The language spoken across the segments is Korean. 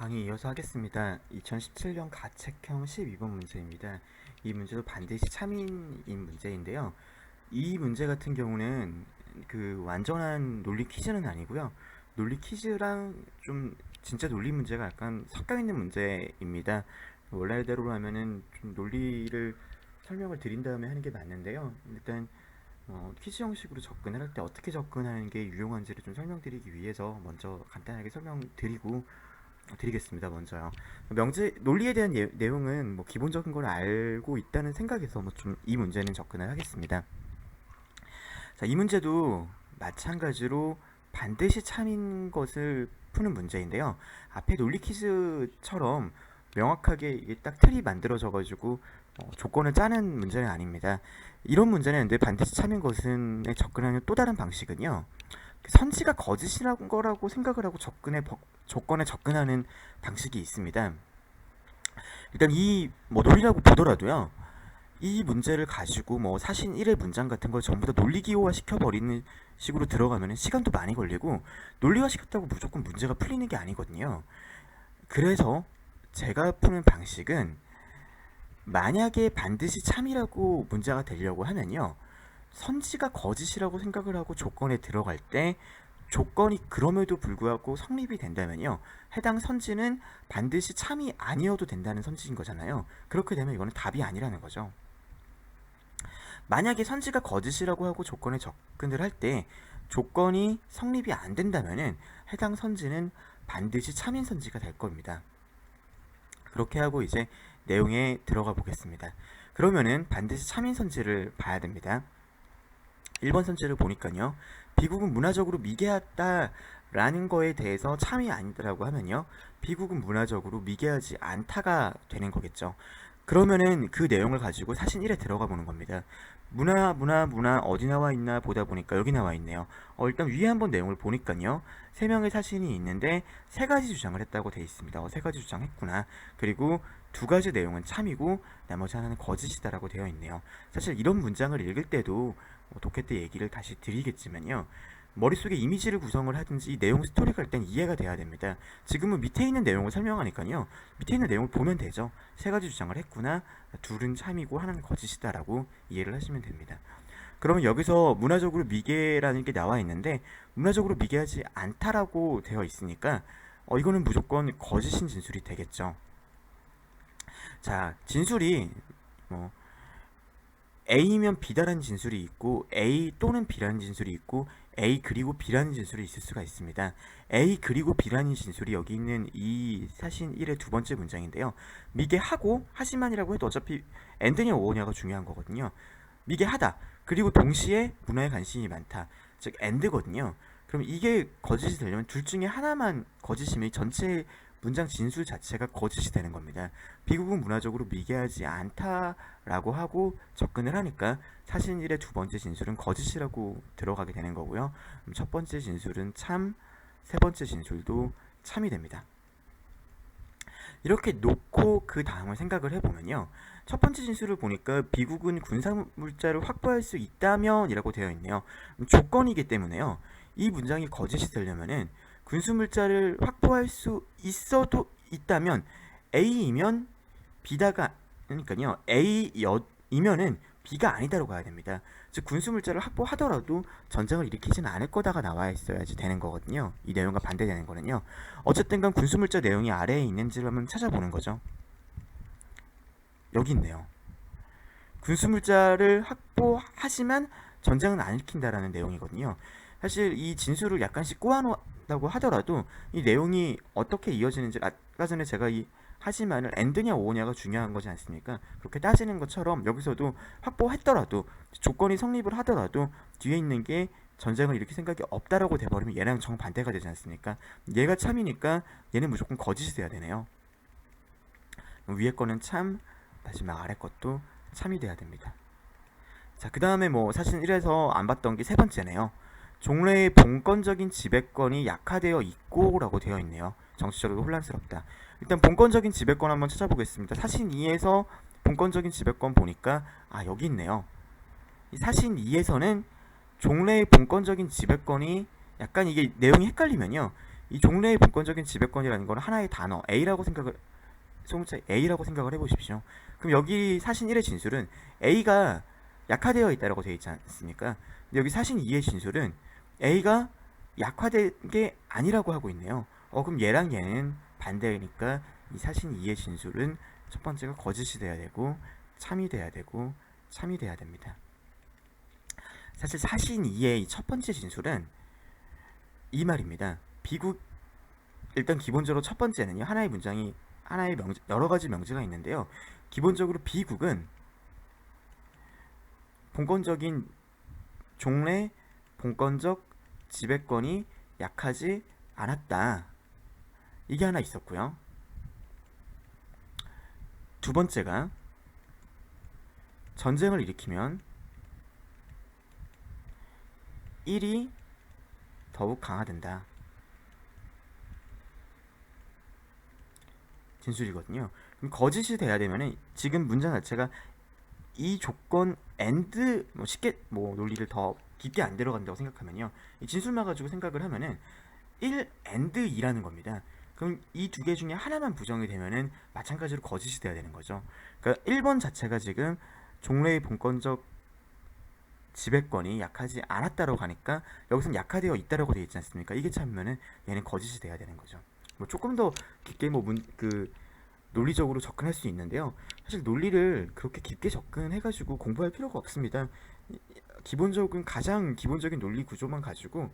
강의 이어서 하겠습니다. 2017년 가책형 12번 문제입니다. 이 문제도 반드시 참인인 문제인데요. 이 문제 같은 경우는 그 완전한 논리 퀴즈는 아니고요. 논리 퀴즈랑 좀 진짜 논리 문제가 약간 섞여 있는 문제입니다. 원래대로 하면은 좀 논리를 설명을 드린 다음에 하는 게 맞는데요. 일단 퀴즈 형식으로 접근을 할 때 어떻게 접근하는 게 유용한지를 좀 설명드리기 위해서 먼저 간단하게 드리겠습니다. 먼저요. 명제 논리에 대한 내용은 뭐 기본적인 걸 알고 있다는 생각에서 뭐 좀 이 문제는 접근을 하겠습니다. 자, 이 문제도 마찬가지로 반드시 참인 것을 푸는 문제인데요. 앞에 논리 퀴즈처럼 명확하게 이게 딱 틀이 만들어져 가지고 조건을 짜는 문제는 아닙니다. 이런 문제는 근데 반드시 참인 것은에 접근하는 또 다른 방식은요. 선지가 거짓이라는 거라고 생각을 하고 조건에 접근하는 방식이 있습니다. 일단 이 뭐 논리라고 보더라도요. 이 문제를 가지고 뭐 사신 1의 문장 같은 걸 전부 다 논리 기호화 시켜버리는 식으로 들어가면 시간도 많이 걸리고 논리화 시켰다고 무조건 문제가 풀리는 게 아니거든요. 그래서 제가 푸는 방식은 만약에 반드시 참이라고 문제가 되려고 하면요. 선지가 거짓이라고 생각을 하고 조건에 들어갈 때 조건이 그럼에도 불구하고 성립이 된다면요. 해당 선지는 반드시 참이 아니어도 된다는 선지인 거잖아요. 그렇게 되면 이거는 답이 아니라는 거죠. 만약에 선지가 거짓이라고 하고 조건에 접근을 할 때 조건이 성립이 안 된다면은 해당 선지는 반드시 참인 선지가 될 겁니다. 그렇게 하고 이제 내용에 들어가 보겠습니다. 그러면은 반드시 참인 선지를 봐야 됩니다. 1번 선지를 보니까요. 비국은 문화적으로 미개하다라는 거에 대해서 참이 아니더라고 하면요. 비국은 문화적으로 미개하지 않다가 되는 거겠죠. 그러면은 그 내용을 가지고 사신 1에 들어가 보는 겁니다. 문화 어디 나와 있나 보다 보니까 여기 나와 있네요. 일단 위에 한번 내용을 보니까요. 3명의 사신이 있는데 3가지 주장을 했다고 돼 있습니다. 3가지 주장했구나. 그리고 2가지 내용은 참이고 나머지 하나는 거짓이다라고 되어 있네요. 사실 이런 문장을 읽을 때도 독해 때 얘기를 다시 드리겠지만요. 머릿속에 이미지를 구성을 하든지 내용 스토리가 일단 이해가 돼야 됩니다. 지금은 밑에 있는 내용을 설명하니까요. 밑에 있는 내용을 보면 되죠. 3가지 주장을 했구나. 둘은 참이고 하나는 거짓이다라고 이해를 하시면 됩니다. 그러면 여기서 문화적으로 미개라는 게 나와 있는데 문화적으로 미개하지 않다라고 되어 있으니까 이거는 무조건 거짓인 진술이 되겠죠. 자, 진술이 뭐 A면 B다라는 진술이 있고 A 또는 B라는 진술이 있고 A 그리고 B라는 진술이 있을 수가 있습니다. A 그리고 B라는 진술이 여기 있는 이 사신 1의 2번째 문장인데요. 미개하고 하지만이라고 해도 어차피 엔드냐 오어냐가 중요한 거거든요. 미개하다. 그리고 동시에 문화에 관심이 많다. 즉 엔드거든요. 그럼 이게 거짓이 되려면 둘 중에 하나만 거짓이면 전체 문장 진술 자체가 거짓이 되는 겁니다. 비국은 문화적으로 미개하지 않다라고 하고 접근을 하니까 사신 1의 2번째 진술은 거짓이라고 들어가게 되는 거고요. 첫 번째 진술은 참, 세 번째 진술도 참이 됩니다. 이렇게 놓고 그 다음을 생각을 해보면요. 첫 번째 진술을 보니까 비국은 군사물자를 확보할 수 있다면 이라고 되어 있네요. 조건이기 때문에요. 이 문장이 거짓이 되려면은 군수물자를 확보할 수 있다면 A이면 B다가 그러니까요. A이면은 B가 아니다로 가야 됩니다. 즉 군수물자를 확보하더라도 전쟁을 일으키지는 않을 거다가 나와 있어야지 되는 거거든요. 이 내용과 반대되는 거는요. 어쨌든 간 군수물자 내용이 아래에 있는지를 한번 찾아보는 거죠. 여기 있네요. 군수물자를 확보하지만 전쟁은 안 일으킨다라는 내용이거든요. 사실 이 진술을 약간씩 꼬아놓다고 하더라도 이 내용이 어떻게 이어지는지 아까 전에 제가 이 하지만을 엔드냐 오어냐가 중요한 거지 않습니까? 그렇게 따지는 것처럼 여기서도 확보했더라도 조건이 성립을 하더라도 뒤에 있는 게 전쟁을 일으킬 생각이 없다라고 돼버리면 얘랑 정반대가 되지 않습니까? 얘가 참이니까 얘는 무조건 거짓이 돼야 되네요. 위에 거는 참, 마지막 아래 것도 참이 돼야 됩니다. 자, 그 다음에 뭐 사실 1에서 안 봤던 게 세 번째네요. 종래의 본권적인 지배권이 약화되어 있고 라고 되어 있네요. 정치적으로 혼란스럽다. 일단 본권적인 지배권 한번 찾아보겠습니다. 사신 2에서 본권적인 지배권 보니까 여기 있네요. 사신 2에서는 종래의 본권적인 지배권이 약간 이게 내용이 헷갈리면요. 이 종래의 분권적인 지배권이라는 건 하나의 단어 소문자 A라고 생각을 해보십시오. 그럼 여기 사신 1의 진술은 A가 약화되어 있다라고 되어 있지 않습니까? 근데 여기 사신 2의 진술은 A가 약화된 게 아니라고 하고 있네요. 그럼 얘랑 얘는 반대니까 이 사신 2의 진술은 첫 번째가 거짓이 돼야 되고 참이 돼야 되고 참이 돼야 됩니다. 사실 사신 2의 첫 번째 진술은 이 말입니다. 비국 일단 기본적으로 첫 번째는요. 여러 가지 명제가 있는데요. 기본적으로 비국은 본권적인 종래 본권적 지배권이 약하지 않았다. 이게 하나 있었고요. 두 번째가 전쟁을 일으키면 1이 더욱 강화된다. 진술이거든요. 그럼 거짓이 돼야 되면은 지금 문장 자체가 이 조건 and 쉽게 논리를 더 깊게 안 들어간다고 생각하면요. 이 진술만 가지고 생각을 하면은 1 and 2라는 겁니다. 그럼 이 두 개 중에 하나만 부정이 되면은 마찬가지로 거짓이 돼야 되는 거죠. 그러니까 1번 자체가 지금 종래의 본권적 지배권이 약하지 않았다라고 하니까 여기서는 약화되어 있다라고 되어 있지 않습니까? 이게 참으면은 얘는 거짓이 돼야 되는 거죠. 조금 더 깊게 논리적으로 접근할 수 있는데요. 사실 논리를 그렇게 깊게 접근해가지고 공부할 필요가 없습니다. 가장 기본적인 논리 구조만 가지고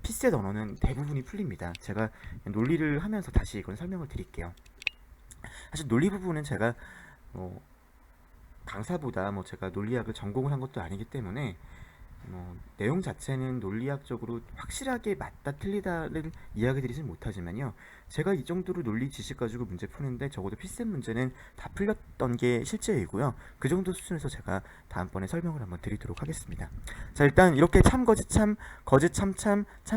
피셋 언어는 대부분이 풀립니다. 제가 논리를 하면서 다시 이건 설명을 드릴게요. 사실 논리 부분은 제가 강사보다 제가 논리학을 전공을 한 것도 아니기 때문에 내용 자체는 논리학적으로 확실하게 맞다 틀리다를 이야기 드리진 못하지만요. 제가 이 정도로 논리 지식 가지고 문제 푸는데 적어도 피셋 문제는 다 풀렸던 게 실제이고요. 그 정도 수준에서 제가 다음번에 설명을 한번 드리도록 하겠습니다. 자, 일단 이렇게 참 거짓 참 거짓 참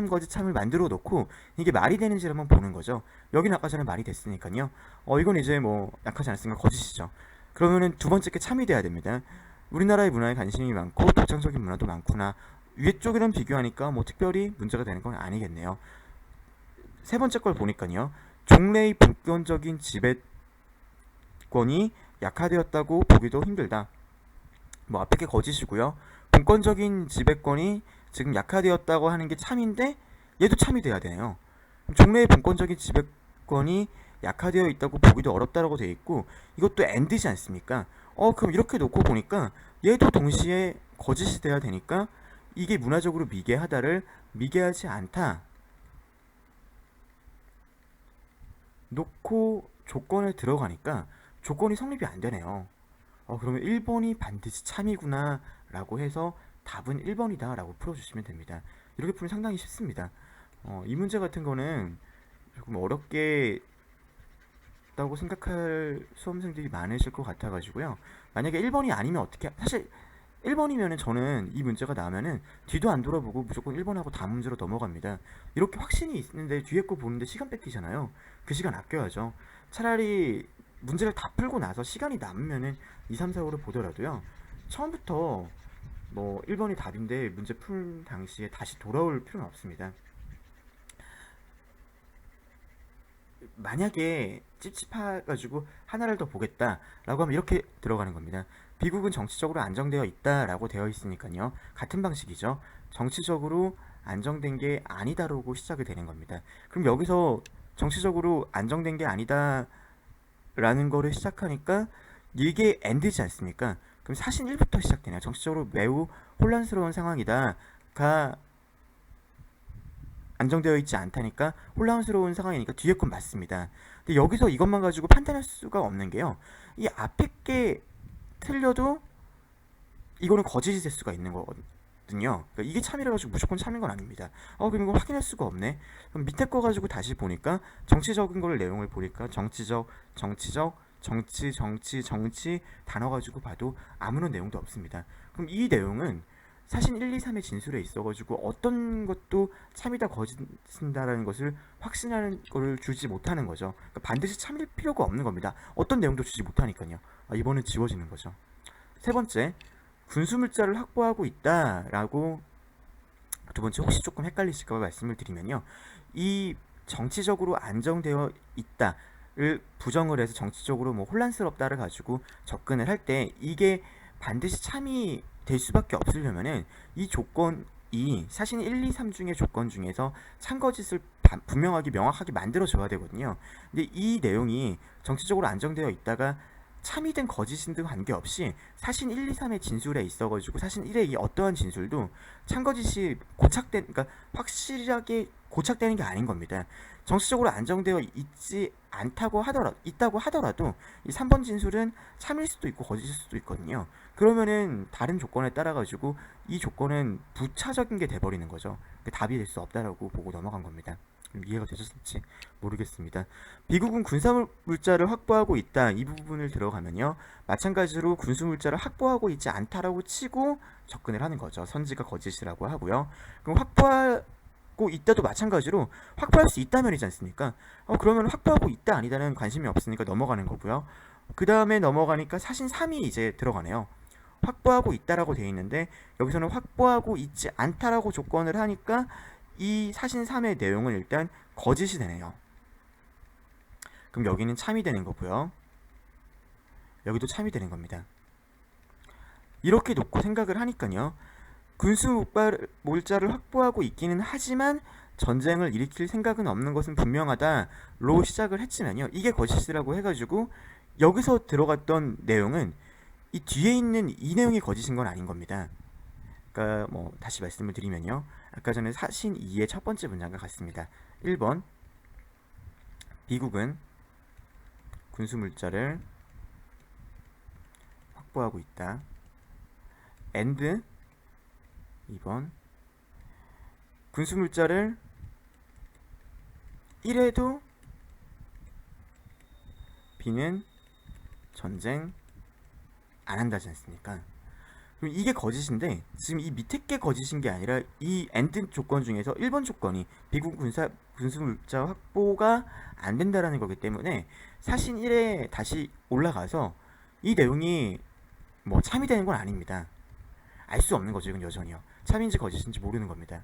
거짓 참을 만들어 놓고 이게 말이 되는지를 한번 보는 거죠. 여기는 아까 전에 말이 됐으니까요. 이건 이제 약하지 않았으니까 거짓이죠. 그러면은 두 번째 게 참이 돼야 됩니다. 우리나라의 문화에 관심이 많고 독창적인 문화도 많구나. 위에 쪽이랑 비교하니까 특별히 문제가 되는 건 아니겠네요. 세 번째 걸 보니까요. 종래의 본권적인 지배권이 약화되었다고 보기도 힘들다. 앞에 게 거짓이고요. 본권적인 지배권이 지금 약화되었다고 하는 게 참인데 얘도 참이 돼야 되네요. 종래의 본권적인 지배권이 약화되어 있다고 보기도 어렵다라고 되어 있고 이것도 and지 않습니까? 그럼 이렇게 놓고 보니까 얘도 동시에 거짓이 돼야 되니까 이게 문화적으로 미개하다를 미개하지 않다 놓고 조건에 들어가니까 조건이 성립이 안 되네요. 그러면 1번이 반드시 참이구나 라고 해서 답은 1번이다 라고 풀어주시면 됩니다. 이렇게 풀면 상당히 쉽습니다. 이 문제 같은 거는 조금 어렵게 다고 생각할 수험생들이 많으실 것 같아가지고요. 만약에 1번이 아니면 사실 1번이면은 저는 이 문제가 나오면은 뒤도 안 돌아보고 무조건 1번하고 다음 문제로 넘어갑니다. 이렇게 확신이 있는데 뒤에 거 보는데 시간 뺏기잖아요. 그 시간 아껴야죠. 차라리 문제를 다 풀고 나서 시간이 남으면은 2, 3, 4, 5를 보더라도요. 처음부터 1번이 답인데 문제 풀 당시에 다시 돌아올 필요는 없습니다. 만약에 찝찝해가지고 하나를 더 보겠다라고 하면 이렇게 들어가는 겁니다. 비국은 정치적으로 안정되어 있다라고 되어 있으니까요. 같은 방식이죠. 정치적으로 안정된 게 아니다라고 시작이 되는 겁니다. 그럼 여기서 정치적으로 안정된 게 아니다라는 거를 시작하니까 이게 end지 않습니까? 그럼 사신 1부터 시작되네요. 정치적으로 매우 혼란스러운 상황이다가 안정되어 있지 않다니까 혼란스러운 상황이니까 뒤에 건 맞습니다. 근데 여기서 이것만 가지고 판단할 수가 없는 게요. 이 앞에 게 틀려도 이거는 거짓이 될 수가 있는 거거든요. 그러니까 이게 참이라 가지고 무조건 참인 건 아닙니다. 그럼 이거 확인할 수가 없네. 그럼 밑에 거 가지고 다시 보니까 정치적인 걸 내용을 보니까 정치 단어 가지고 봐도 아무런 내용도 없습니다. 그럼 이 내용은 사신 1, 2, 3의 진술에 있어가지고 어떤 것도 참이다 거짓이다라는 것을 확신하는 거를 주지 못하는 거죠. 그러니까 반드시 참일 필요가 없는 겁니다. 어떤 내용도 주지 못하니까요. 이번은 지워지는 거죠. 세 번째, 분수물자를 확보하고 있다라고 두 번째 혹시 조금 헷갈리실까 봐 말씀을 드리면요. 이 정치적으로 안정되어 있다를 부정을 해서 정치적으로 뭐 혼란스럽다를 가지고 접근을 할 때 이게 반드시 참이 될 수밖에 없으려면은 이 조건이 사실 1, 2, 3 중의 조건 중에서 참거짓을 분명하게 명확하게 만들어줘야 되거든요. 근데 이 내용이 정치적으로 안정되어 있다가 참이든 거짓이든 관계없이 사신 1, 2, 3의 진술에 있어가지고 사신 1의 이 어떠한 진술도 참거짓이 그러니까 확실하게 고착되는 게 아닌 겁니다. 정치적으로 안정되어 있다고 하더라도 이 3번 진술은 참일 수도 있고 거짓일 수도 있거든요. 그러면은 다른 조건에 따라 가지고 이 조건은 부차적인 게 돼버리는 거죠. 답이 될 수 없다라고 보고 넘어간 겁니다. 이해가 되셨을지 모르겠습니다. 미국은 군사물자를 확보하고 있다. 이 부분을 들어가면요. 마찬가지로 군수물자를 확보하고 있지 않다라고 치고 접근을 하는 거죠. 선지가 거짓이라고 하고요. 그럼 확보하고 있다도 마찬가지로 확보할 수 있다면이지 않습니까? 그러면 확보하고 있다 아니다는 관심이 없으니까 넘어가는 거고요. 그 다음에 넘어가니까 사신 3이 이제 들어가네요. 확보하고 있다라고 되어 있는데 여기서는 확보하고 있지 않다라고 조건을 하니까 이 사신 3의 내용은 일단 거짓이 되네요. 그럼 여기는 참이 되는 거고요. 여기도 참이 되는 겁니다. 이렇게 놓고 생각을 하니까요. 군수 몰자를 확보하고 있기는 하지만 전쟁을 일으킬 생각은 없는 것은 분명하다로 시작을 했지만요. 이게 거짓이라고 해가지고 여기서 들어갔던 내용은 이 뒤에 있는 이 내용이 거짓인 건 아닌 겁니다. 그러니까 뭐 다시 말씀을 드리면요. 아까 전에 사신 2의 첫 번째 문장과 같습니다. 1번 미국은 군수물자를 확보하고 있다. and 2번 군수물자를 1에도 B는 전쟁 안 한다지 않습니까? 그럼 이게 거짓인데 지금 이 밑에 게 거짓인 게 아니라 이 and 조건 중에서 1번 조건이 미국 군수물자 확보가 안 된다라는 거기 때문에 사신 1에 다시 올라가서 이 내용이 뭐 참이 되는 건 아닙니다. 알 수 없는 거죠. 이건 여전히요. 참인지 거짓인지 모르는 겁니다.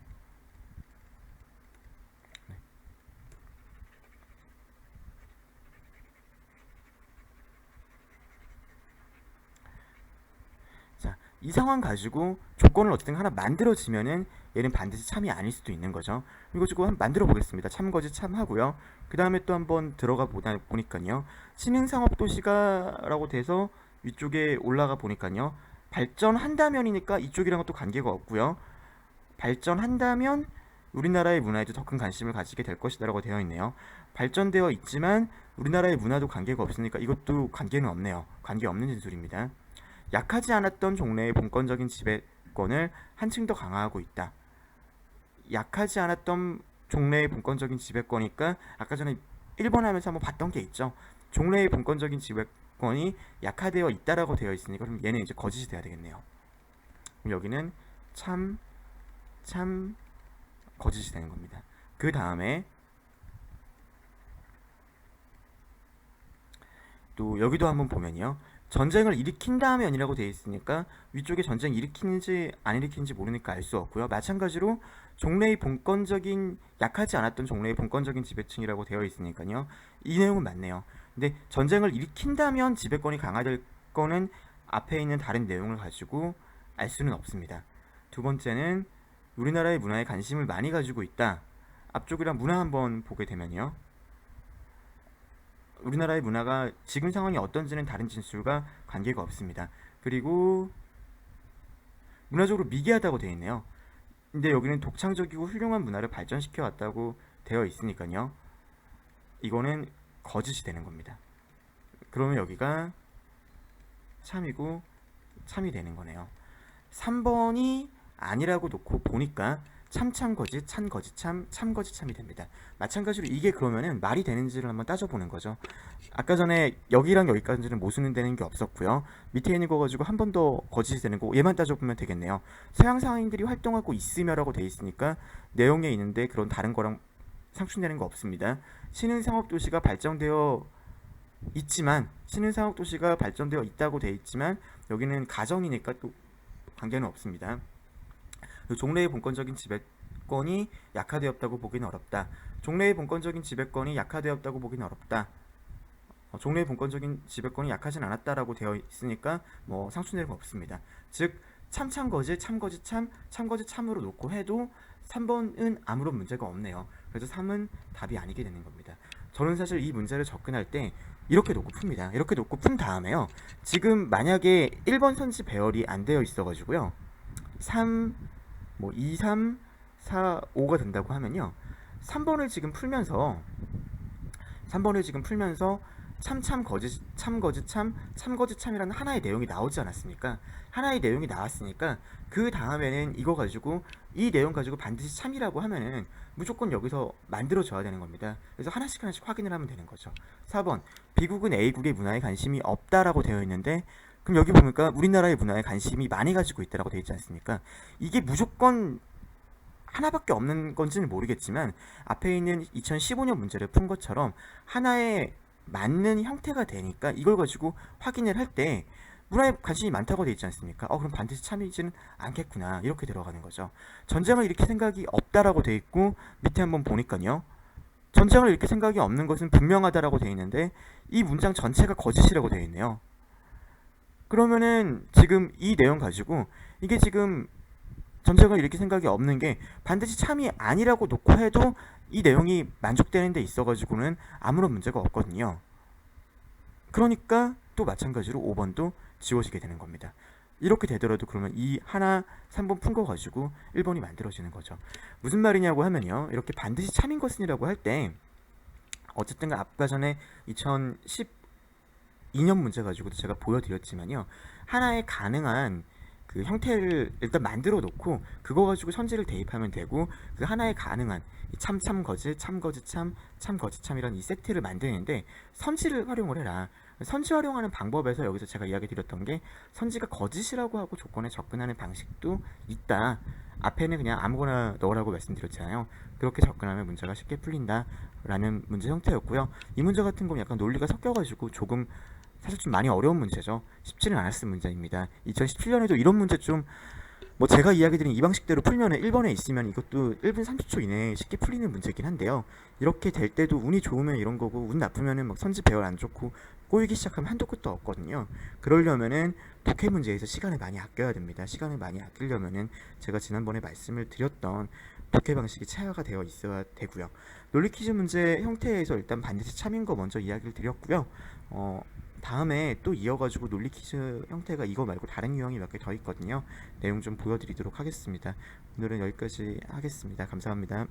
네. 자, 이 상황 가지고 조건을 어쨌든 하나 만들어지면은 얘는 반드시 참이 아닐 수도 있는 거죠. 이거 지금 한번 만들어 보겠습니다. 참 거짓 참 하고요. 그 다음에 또 한번 들어가 보니까요. 신흥상업도시가라고 돼서 위쪽에 올라가 보니까요. 발전한다면이니까 이쪽이랑은 또 관계가 없고요. 발전한다면 우리나라의 문화에도 더 큰 관심을 가지게 될 것이다라고 되어 있네요. 발전되어 있지만 우리나라의 문화도 관계가 없으니까 이것도 관계는 없네요. 관계 없는 진술입니다. 약하지 않았던 종래의 본권적인 지배권을 한층 더 강화하고 있다. 약하지 않았던 종래의 본권적인 지배권이니까 아까 전에 1번 하면서 한번 봤던 게 있죠. 종래의 본권적인 지배권이 약화되어 있다라고 되어 있으니까 그럼 얘는 이제 거짓이 돼야 되겠네요. 그럼 여기는 참 거짓이 되는 겁니다. 그 다음에 또 여기도 한번 보면요. 전쟁을 일으킨 다음에 연이라고 되어 있으니까 위쪽에 전쟁 일으키는지 안 일으키는지 모르니까 알 수 없고요. 마찬가지로 종래의 본권적인 약하지 않았던 종래의 본권적인 지배층이라고 되어 있으니까요. 이 내용은 맞네요. 근데 전쟁을 일으킨다면 지배권이 강화될 거는 앞에 있는 다른 내용을 가지고 알 수는 없습니다. 두 번째는 우리나라의 문화에 관심을 많이 가지고 있다. 앞쪽이랑 문화 한번 보게 되면요. 우리나라의 문화가 지금 상황이 어떤지는 다른 진술과 관계가 없습니다. 그리고 문화적으로 미개하다고 되어 있네요. 근데 여기는 독창적이고 훌륭한 문화를 발전시켜 왔다고 되어 있으니까요. 이거는 거짓이 되는 겁니다. 그러면 여기가 참이고 참이 되는 거네요. 3번이 아니라고 놓고 보니까 참거짓, 참거짓, 참거짓, 참이 됩니다. 마찬가지로 이게 그러면은 말이 되는지를 한번 따져보는 거죠. 아까 전에 여기랑 여기까지는 모순은 되는 게 없었고요. 밑에 있는 거 가지고 한 번 더 거짓이 되는 거 얘만 따져보면 되겠네요. 서양 상인들이 활동하고 있으며라고 돼 있으니까 내용에 있는데 그런 다른 거랑 상충되는 거 없습니다. 신흥상업도시가 발전되어 있지만 신흥상업도시가 발전되어 있다고 돼 있지만 여기는 가정이니까 또 관계는 없습니다. 종래의 본권적인 지배 지배권이 약화되었다고 보기는 어렵다. 종래의 본권적인 지배권이 약화되었다고 보기는 어렵다. 종래의 본권적인 지배권이 약하진 않았다라고 되어 있으니까 뭐 상충되는 건 없습니다. 즉 참참거짓 참거짓 참 참거짓 참으로 놓고 해도 3번은 아무런 문제가 없네요. 그래서 3은 답이 아니게 되는 겁니다. 저는 사실 이 문제를 접근할 때 이렇게 놓고 풉니다. 이렇게 놓고 푼 다음에요. 지금 만약에 1번 선지 배열이 안 되어 있어가지고요. 3, 뭐 2, 3, 4, 5가 된다고 하면요. 3번을 지금 풀면서 참참 거짓 참거짓 참거짓 참이라는 하나의 내용이 나오지 않았습니까? 하나의 내용이 나왔으니까 그 다음에는 이거 가지고 이 내용 가지고 반드시 참이라고 하면은 무조건 여기서 만들어줘야 되는 겁니다. 그래서 하나씩 확인을 하면 되는 거죠. 4번 비국은 A국의 문화에 관심이 없다라고 되어 있는데 그럼 여기 보니까 우리나라의 문화에 관심이 많이 가지고 있다라고 되어 있지 않습니까? 이게 무조건 하나밖에 없는 건지는 모르겠지만 앞에 있는 2015년 문제를 푼 것처럼 하나의 맞는 형태가 되니까 이걸 가지고 확인을 할 때 문화에 관심이 많다고 되어 있지 않습니까? 그럼 반드시 참이지는 않겠구나 이렇게 들어가는 거죠. 전쟁을 일으킬 생각이 없다라고 되어 있고 밑에 한번 보니까요. 전쟁을 일으킬 생각이 없는 것은 분명하다라고 되어 있는데 이 문장 전체가 거짓이라고 되어 있네요. 그러면은 지금 이 내용 가지고 이게 지금 전쟁을 일으킬 생각이 없는 게 반드시 참이 아니라고 놓고 해도 이 내용이 만족되는 데 있어가지고는 아무런 문제가 없거든요. 그러니까 또 마찬가지로 5번도 지워지게 되는 겁니다. 이렇게 되더라도 그러면 이 하나 3번 푼 거 가지고 1번이 만들어지는 거죠. 무슨 말이냐고 하면요. 이렇게 반드시 참인 것은이라고 할 때 어쨌든 아까 전에 2012년 문제 가지고도 제가 보여드렸지만요. 하나의 가능한 그 형태를 일단 만들어 놓고 그거 가지고 선지를 대입하면 되고 그 하나의 가능한 참참거짓 참거짓 참 참거짓 참이라는 이 세트를 만드는데 선지를 활용을 해라. 선지 활용하는 방법에서 여기서 제가 이야기 드렸던 게 선지가 거짓이라고 하고 조건에 접근하는 방식도 있다. 앞에는 그냥 아무거나 넣으라고 말씀드렸잖아요. 그렇게 접근하면 문제가 쉽게 풀린다 라는 문제 형태였고요. 이 문제 같은 건 약간 논리가 섞여가지고 조금 사실 좀 많이 어려운 문제죠. 쉽지는 않았을 문제입니다. 2017년에도 이런 문제 좀 뭐 제가 이야기 드린 이 방식대로 풀면은 1번에 있으면 이것도 1분 30초 이내에 쉽게 풀리는 문제긴 한데요. 이렇게 될 때도 운이 좋으면 이런 거고 운 나쁘면은 막 선지 배열 안 좋고 꼬이기 시작하면 한도 끝도 없거든요. 그러려면은 독해 문제에서 시간을 많이 아껴야 됩니다. 시간을 많이 아끼려면은 제가 지난번에 말씀을 드렸던 독해 방식이 체화가 되어 있어야 되고요. 논리 퀴즈 문제 형태에서 일단 반드시 참인 거 먼저 이야기를 드렸고요. 다음에 또 이어가지고 논리 퀴즈 형태가 이거 말고 다른 유형이 몇 개 더 있거든요. 내용 좀 보여드리도록 하겠습니다. 오늘은 여기까지 하겠습니다. 감사합니다.